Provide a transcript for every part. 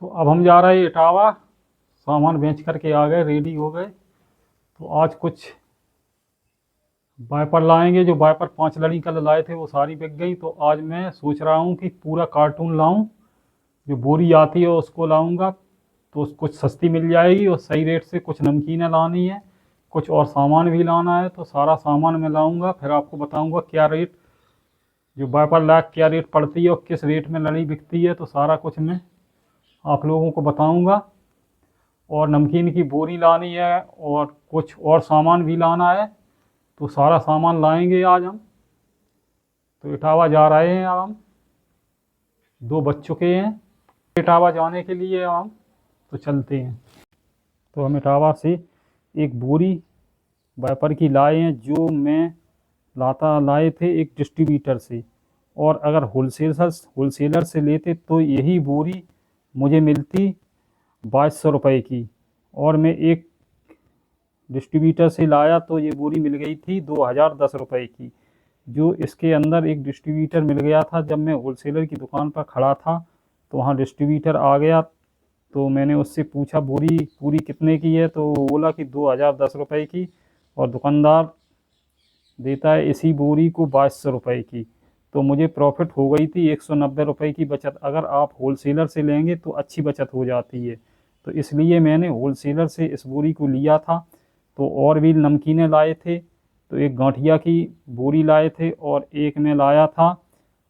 तो अब हम जा रहे हैं इटावा। सामान बेच करके आ गए, रेडी हो गए। तो आज कुछ वाइपर लाएंगे। जो वाइपर 5 लड़ी कल लाए थे वो सारी बिक गई। तो आज मैं सोच रहा हूँ कि पूरा कार्टून लाऊं। जो बोरी आती है उसको लाऊंगा तो कुछ सस्ती मिल जाएगी और सही रेट से। कुछ नमकीनें लानी है, कुछ और सामान भी लाना है। तो सारा सामान मैं लाऊंगा, फिर आपको बताऊंगा क्या रेट, जो वाइपर लाख क्या रेट पड़ती है और किस रेट में लड़ी बिकती है। तो सारा कुछ मैं आप लोगों को बताऊंगा। और नमकीन की बोरी लानी है और कुछ और सामान भी लाना है। तो सारा सामान लाएंगे आज हम। तो इटावा जा रहे हैं अब हम। 2 बज चुके हैं इटावा जाने के लिए अब हम। तो चलते हैं। तो हम इटावा से एक बोरी वाइपर की लाए हैं, जो मैं लाए थे एक डिस्ट्रीब्यूटर से। और अगर होलसेलर से लेते तो यही बोरी मुझे मिलती 2200 रुपये की। और मैं एक डिस्ट्रीब्यूटर से लाया तो ये बोरी मिल गई थी 2010 रुपये की। जो इसके अंदर एक डिस्ट्रीब्यूटर मिल गया था, जब मैं होलसेलर की दुकान पर खड़ा था तो वहाँ डिस्ट्रीब्यूटर आ गया। तो मैंने उससे पूछा बोरी पूरी कितने की है, तो वो बोला कि 2010 रुपये की। और दुकानदार देता है इसी बोरी को 2200 रुपये की। तो मुझे प्रॉफिट हो गई थी 190 रुपये की बचत। अगर आप होलसेलर से लेंगे तो अच्छी बचत हो जाती है। तो इसलिए मैंने होलसेलर से इस बोरी को लिया था। तो और भी नमकीनें लाए थे। तो एक गांठिया की बोरी लाए थे और एक में लाया था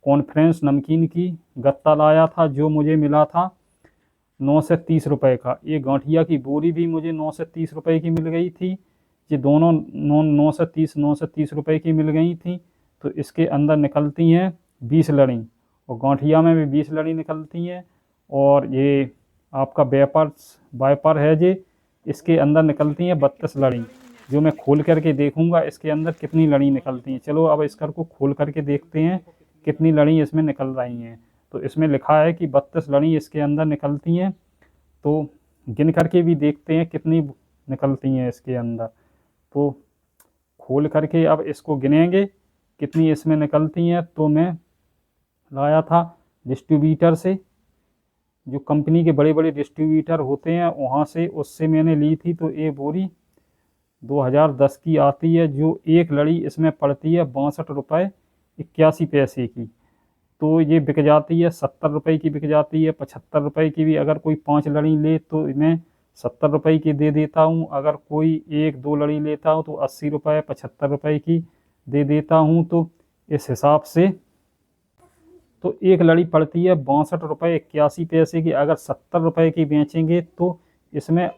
कॉन्फ्रेंस नमकीन की गत्ता लाया था, जो मुझे मिला था 9 से 30 रुपये का। ये गांठिया की बोरी भी मुझे 9 से 30 रुपये की मिल गई थी। ये दोनों 9 से 30 रुपये की मिल गई थी। तो इसके अंदर निकलती हैं 20 लड़ी और गांठिया में भी 20 लड़ी निकलती हैं। और ये आपका वाइपर है जे, इसके अंदर निकलती हैं 32 लड़ी, जो मैं खोल करके देखूंगा इसके अंदर कितनी लड़ी निकलती हैं। चलो अब इस को खोल करके देखते हैं कितनी लड़ी इसमें निकल रही हैं। तो इसमें लिखा है कि 32 लड़ी इसके अंदर निकलती हैं। तो गिन करके भी देखते हैं कितनी निकलती हैं इसके अंदर। तो खोल करके अब इसको गिनेंगे कितनी इसमें निकलती हैं। तो मैं लाया था डिस्ट्रीब्यूटर से, जो कंपनी के बड़े बड़े डिस्ट्रीब्यूटर होते हैं वहाँ से, उससे मैंने ली थी। तो ये बोरी 2010 की आती है। जो एक लड़ी इसमें पड़ती है 62 रुपये 81 पैसे की। तो ये बिक जाती है 70 रुपये की, बिक जाती है 75 रुपये की भी। अगर कोई 5 लड़ी ले तो मैं 70 रुपये की दे देता हूँ। अगर कोई 1-2 लड़ी लेता हूँ तो 80 रुपये 75 रुपये की दे देता हूँ। तो इस हिसाब से तो एक लड़ी पड़ती है 62 रुपये 81 पैसे की। अगर 70 रुपये की बेचेंगे तो इसमें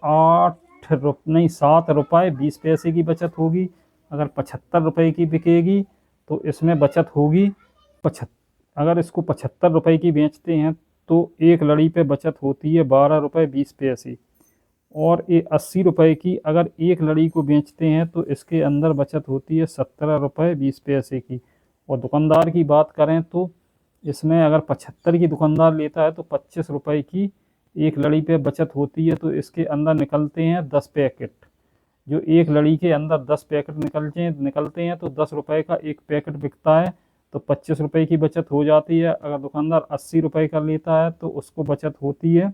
7 रुपये 20 पैसे की बचत होगी। अगर 75 रुपये की बिकेगी तो इसमें बचत होगी अगर इसको 75 रुपये की बेचते हैं तो एक लड़ी पे बचत होती है 12 रुपये 20 पैसे। और ये 80 रुपये की अगर एक लड़ी को बेचते हैं तो इसके अंदर बचत होती है 17 रुपये 20 पैसे की। और दुकानदार की बात करें तो इसमें अगर 75 की दुकानदार लेता है तो 25 रुपये की एक लड़ी पे बचत होती है। तो इसके अंदर निकलते हैं 10 पैकेट। जो एक लड़ी के अंदर 10 पैकेट निकलते हैं तो 10 रुपये का एक पैकेट बिकता है। तो 25 रुपये की बचत हो जाती है। अगर दुकानदार 80 रुपये का लेता है तो उसको बचत होती है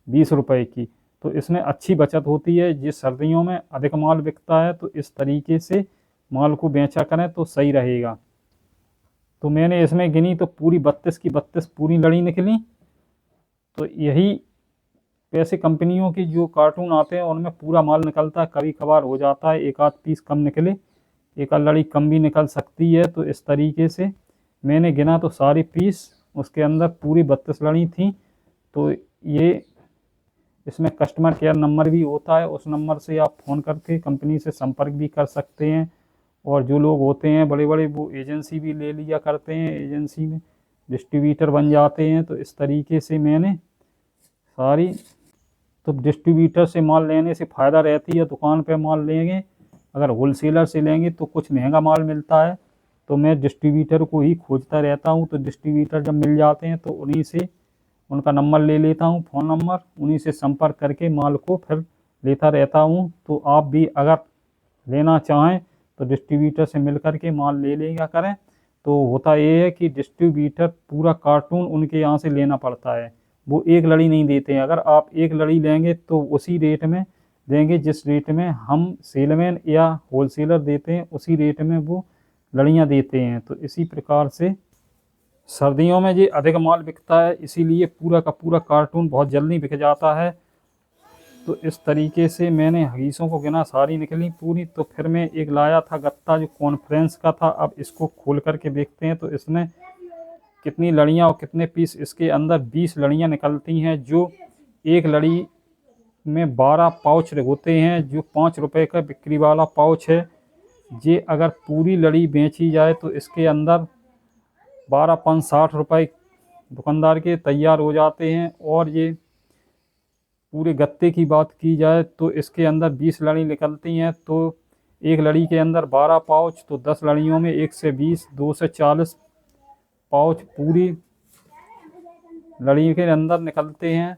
20 रुपये की। तो इसमें अच्छी बचत होती है। जिस सर्दियों में अधिक माल बिकता है तो इस तरीके से माल को बेचा करें तो सही रहेगा। तो मैंने इसमें गिनी तो पूरी 32 की 32 पूरी लड़ी निकली। तो यही वैसे कंपनियों की जो कार्टून आते हैं उनमें पूरा माल निकलता है। कभी कभार हो जाता है एक आध पीस कम निकले, एक आध लड़ी कम भी निकल सकती है। तो इस तरीके से मैंने गिना तो सारी पीस उसके अंदर पूरी 32 लड़ी थी। तो ये इसमें कस्टमर केयर नंबर भी होता है, उस नंबर से आप फ़ोन करके कंपनी से संपर्क भी कर सकते हैं। और जो लोग होते हैं बड़े बड़े वो एजेंसी भी ले लिया करते हैं, एजेंसी में डिस्ट्रीब्यूटर बन जाते हैं। तो इस तरीके से मैंने सारी, तो डिस्ट्रीब्यूटर से माल लेने से फ़ायदा रहती है। दुकान पे माल लेंगे, अगर होलसेलर से लेंगे तो कुछ महंगा माल मिलता है। तो मैं डिस्ट्रीब्यूटर को ही खोजता रहता हूँ। तो डिस्ट्रीब्यूटर जब मिल जाते हैं तो उन्हीं से उनका नंबर ले लेता हूँ, फ़ोन नंबर, उन्हीं से संपर्क करके माल को फिर लेता रहता हूँ। तो आप भी अगर लेना चाहें तो डिस्ट्रीब्यूटर से मिल कर के माल ले लेगा करें। तो होता ये है कि डिस्ट्रीब्यूटर पूरा कार्टून उनके यहाँ से लेना पड़ता है। वो एक लड़ी नहीं देते हैं। अगर आप एक लड़ी लेंगे तो उसी रेट में देंगे जिस रेट में हम सेलमैन या होलसेलर देते हैं, उसी रेट में वो लड़ियाँ देते हैं। तो इसी प्रकार से सर्दियों में ये अधिक माल बिकता है, इसीलिए पूरा का पूरा कार्टून बहुत जल्दी बिक जाता है। तो इस तरीके से मैंने हगीसों को गिना, सारी निकली पूरी। तो फिर मैं एक लाया था गत्ता जो कॉन्फ्रेंस का था। अब इसको खोल करके देखते हैं तो इसमें कितनी लड़ियाँ और कितने पीस। इसके अंदर 20 लड़ियाँ निकलती हैं, जो एक लड़ी में 12 पाउच होते हैं, जो 5 रुपए का बिक्री वाला पाउच है। ये अगर पूरी लड़ी बेची जाए तो इसके अंदर 12 5 60 रुपए दुकानदार के तैयार हो जाते हैं। और ये पूरे गत्ते की बात की जाए तो इसके अंदर 20 लड़ी निकलती हैं, तो एक लड़ी के अंदर 12 पाउच, तो 10 लड़ियों में 1 से 20 2 से 40 पाउच पूरी लड़ी के अंदर निकलते हैं।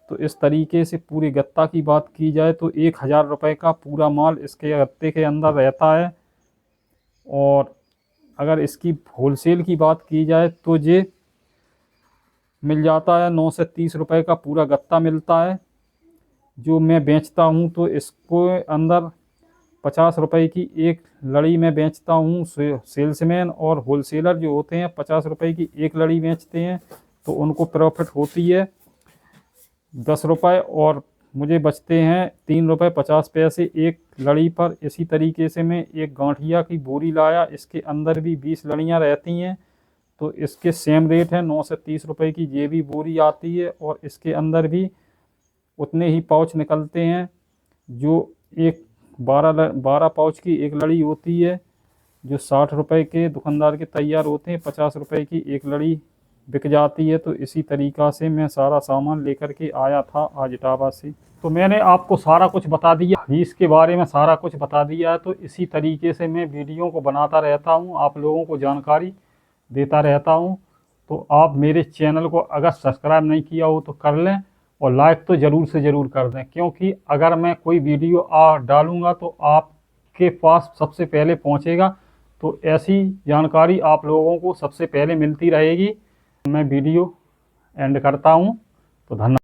तो इस तरीके से पूरे गत्ता की बात की जाए तो 1000 रुपये का पूरा माल इसके गत्ते के अंदर रहता है। और अगर इसकी होलसेल की बात की जाए तो ये मिल जाता है 9 से 30 रुपये का पूरा गत्ता मिलता है। जो मैं बेचता हूँ तो इसको अंदर 50 रुपये की एक लड़ी में बेचता हूँ। सेल्समैन और होलसेलर जो होते हैं 50 रुपये की एक लड़ी बेचते हैं, तो उनको प्रॉफिट होती है 10 रुपये, और मुझे बचते हैं 3 रुपये 50 पैसे एक लड़ी पर। इसी तरीके से मैं एक गांठिया की बोरी लाया, इसके अंदर भी 20 लड़ियाँ रहती हैं, तो इसके सेम रेट है 9 से 30 रुपये की ये भी बोरी आती है। और इसके अंदर भी उतने ही पाउच निकलते हैं, जो एक 12 पाउच की एक लड़ी होती है, जो 60 रुपये के दुकानदार के तैयार होते हैं, 50 रुपये की एक लड़ी बिक जाती है। तो इसी तरीक़ा से मैं सारा सामान लेकर के आया था आज इटावा से। तो मैंने आपको सारा कुछ बता दिया, हगीस के बारे में सारा कुछ बता दिया है। तो इसी तरीके से मैं वीडियो को बनाता रहता हूँ, आप लोगों को जानकारी देता रहता हूँ। तो आप मेरे चैनल को अगर सब्सक्राइब नहीं किया हो तो कर लें, और लाइक तो ज़रूर से ज़रूर कर दें, क्योंकि अगर मैं कोई वीडियो डालूँगा तो आपके पास सबसे पहले पहुँचेगा। तो ऐसी जानकारी आप लोगों को सबसे पहले मिलती रहेगी। मैं वीडियो एंड करता हूँ, तो धन्यवाद।